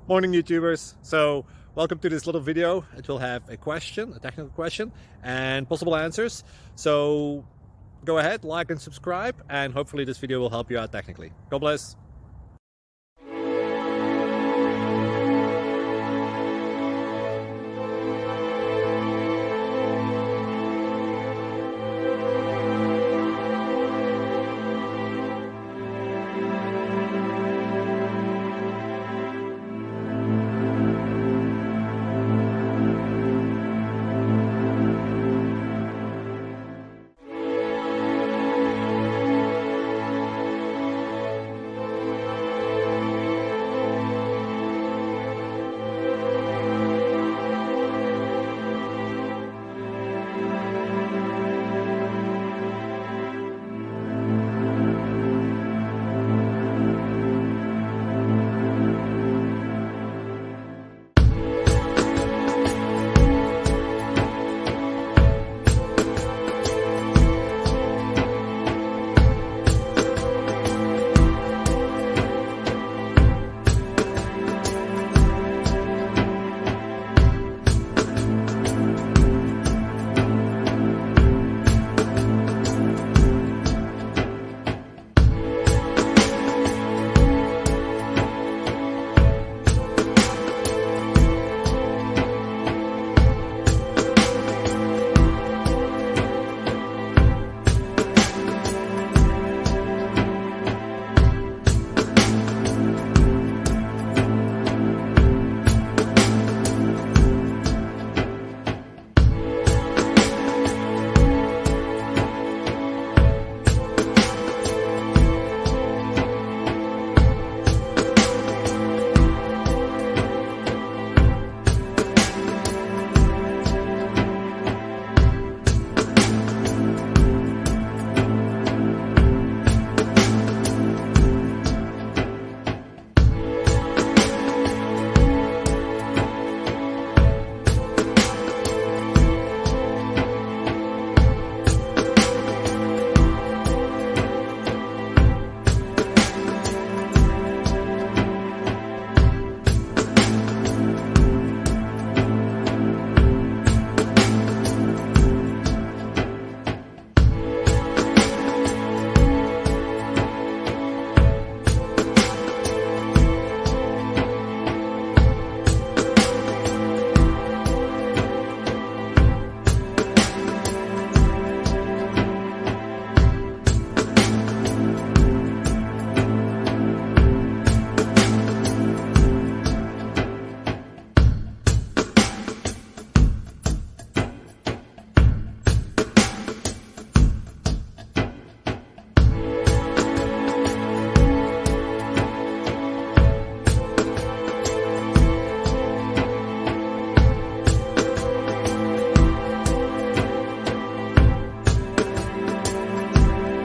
Morning YouTubers. So welcome to this little video. It will have a question, a technical question, and possible answers. So go ahead, like and subscribe, and hopefully this video will help you out technically. God bless.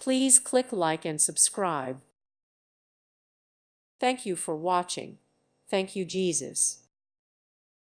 Please click like and subscribe. Thank you for watching. Thank you, Jesus.